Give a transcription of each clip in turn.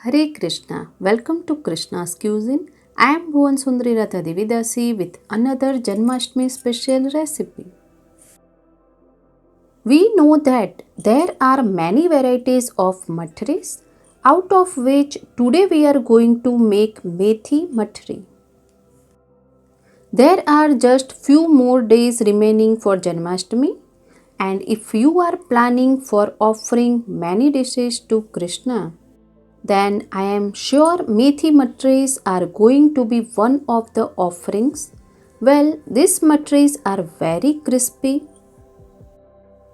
Hare Krishna. Welcome to Krishna's Cuisine. I am Bhuvan Sundari Ratha Devidasi with another Janmashtami special recipe. We know that there are many varieties of matris, out of which today we are going to make methi matri. There are just few more days remaining for Janmashtami, and if you are planning for offering many dishes to Krishna, then I am sure methi matris are going to be one of the offerings. Well, these matris are very crispy,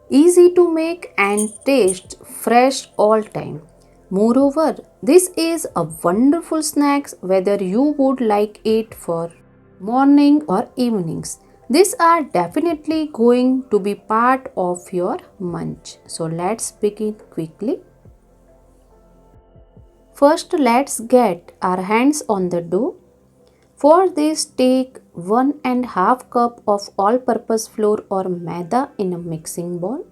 easy to make and taste fresh all time. Moreover, this is a wonderful snack whether you would like it for morning or evenings. These are definitely going to be part of your munch. So let's begin quickly. First, let's get our hands on the dough. For this, take 1.5 cup of all-purpose flour or maida in a mixing bowl.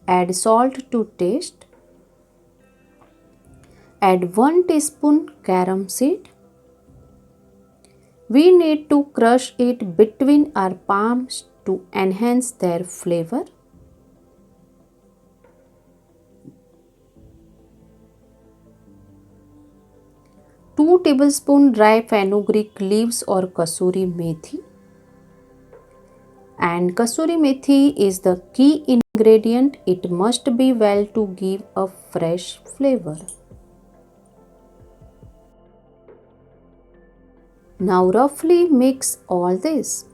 Add salt to taste. Add 1 teaspoon carom seed. We need to crush it between our palms to enhance their flavor. 2 tablespoon dry fenugreek leaves or kasuri methi. And kasuri methi is the key ingredient. It must be well to give a fresh flavor. Now roughly mix all this.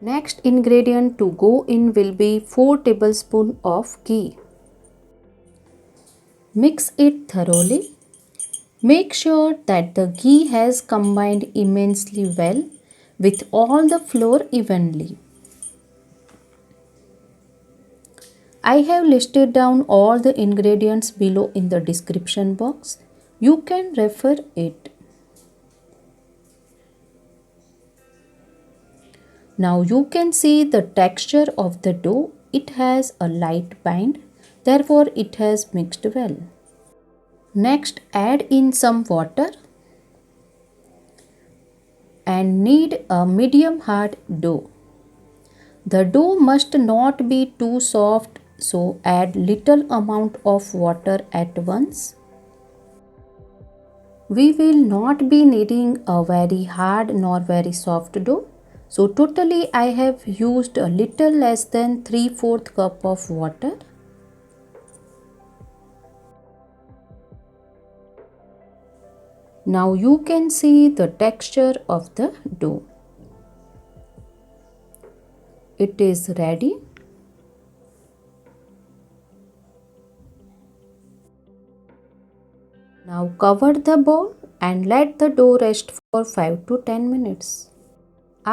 Next ingredient to go in will be 4 tablespoons of ghee. Mix it thoroughly. Make sure that the ghee has combined immensely well with all the flour evenly. I have listed down all the ingredients below in the description box. You can refer it. Now you can see the texture of the dough. It has a light bind, therefore it has mixed well. Next, add in some water and knead a medium hard dough. The dough must not be too soft, so add little amount of water at once. We will not be kneading a very hard nor very soft dough. So totally I have used a little less than 3/4 cup of water. Now you can see the texture of the dough. It is ready. Now cover the bowl and let the dough rest for 5 to 10 minutes.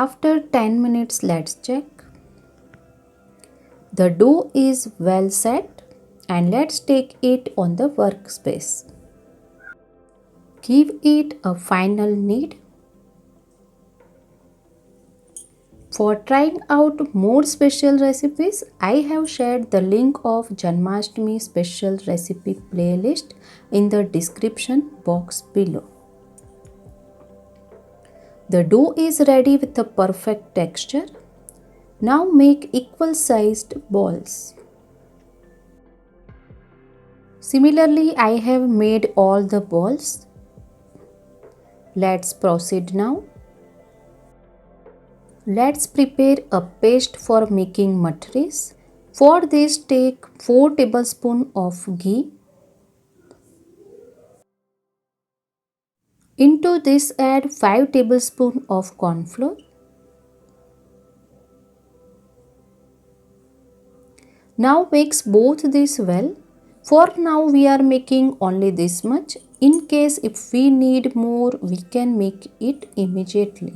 After 10 minutes, let's check. The dough is well set and let's take it on the workspace. Give it a final knead. For trying out more special recipes, I have shared the link of Janmashtami special recipe playlist in the description box below. The dough is ready with a perfect texture. Now make equal sized balls. Similarly, I have made all the balls. Let's proceed now. Let's prepare a paste for making matris. For this, take 4 tablespoons of ghee. Into this, add 5 tablespoons of corn flour. Now mix both this well. For now, we are making only this much. In case if we need more, we can make it immediately.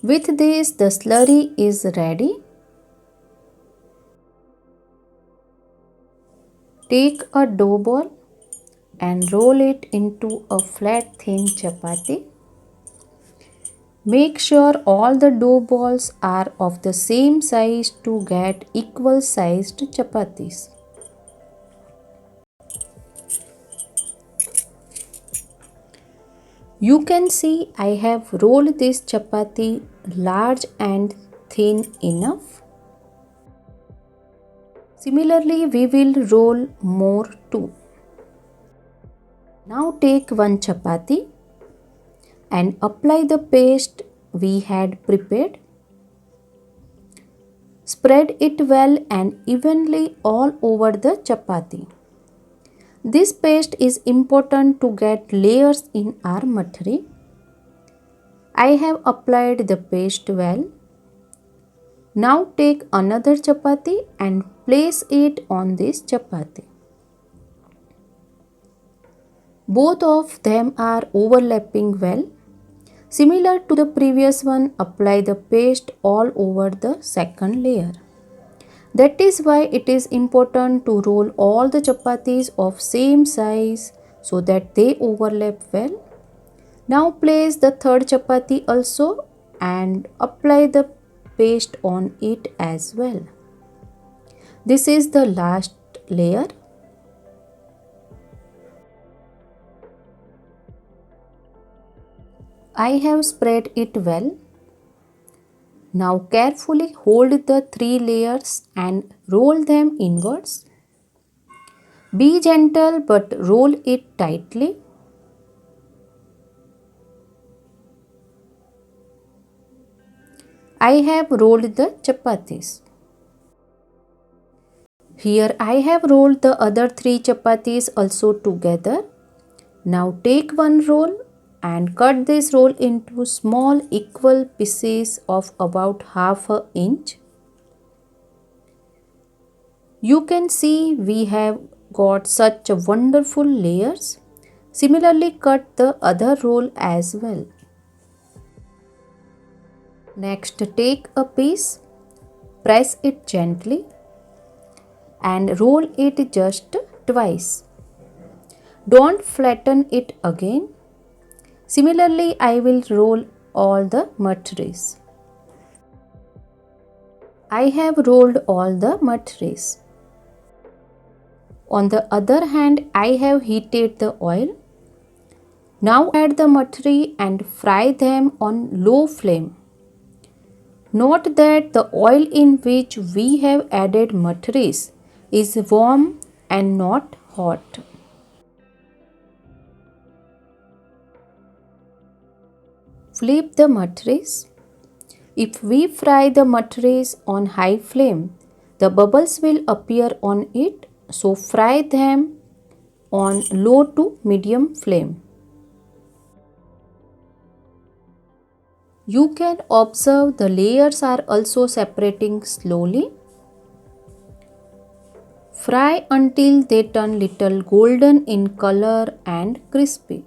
With this, the slurry is ready. Take a dough ball and roll it into a flat thin chapati. Make sure all the dough balls are of the same size to get equal sized chapatis. You can see I have rolled this chapati large and thin enough. Similarly, we will roll more too. Now take one chapati and apply the paste we had prepared. Spread it well and evenly all over the chapati. This paste is important to get layers in our mathri. I have applied the paste well. Now take another chapati and place it on this chapati. Both of them are overlapping well. Similar to the previous one, apply the paste all over the second layer. That is why it is important to roll all the chapatis of same size so that they overlap well. Now place the third chapati also and apply the paste on it as well. This is the last layer. I have spread it well. Now carefully hold the three layers and roll them inwards. Be gentle but roll it tightly. I have rolled the chapatis. Here I have rolled the other three chapatis also together. Now take one roll and cut this roll into small equal pieces of about half an inch. You can see we have got such wonderful layers. Similarly, cut the other roll as well. Next, take a piece, press it gently and roll it just twice. Don't flatten it again. Similarly, I will roll all the mathris. I have rolled all the mathris. On the other hand, I have heated the oil. Now add the mathri and fry them on low flame. Note that the oil in which we have added mathris is warm and not hot. Flip the mathris. If we fry the mathris on high flame, the bubbles will appear on it, so fry them on low to medium flame. You can observe the layers are also separating slowly. Fry until they turn little golden in color and crispy.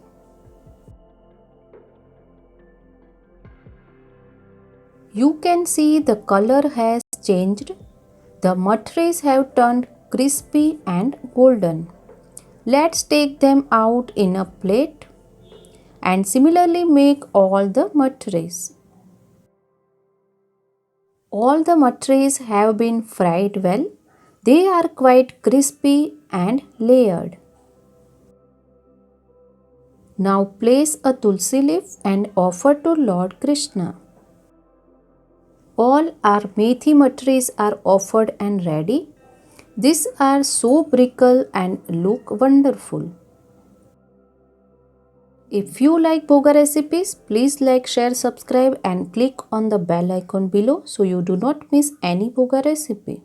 You can see the color has changed. The mathris have turned crispy and golden. Let's take them out in a plate and similarly make all the mathris. All the mathris have been fried well. They are quite crispy and layered. Now place a tulsi leaf and offer to Lord Krishna. All our methi mathris are offered and ready. These are so brittle and look wonderful. If you like Bhoga recipes, please like, share, subscribe and click on the bell icon below so you do not miss any Bhoga recipe.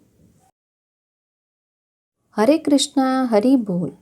Hare Krishna, Hari Bol.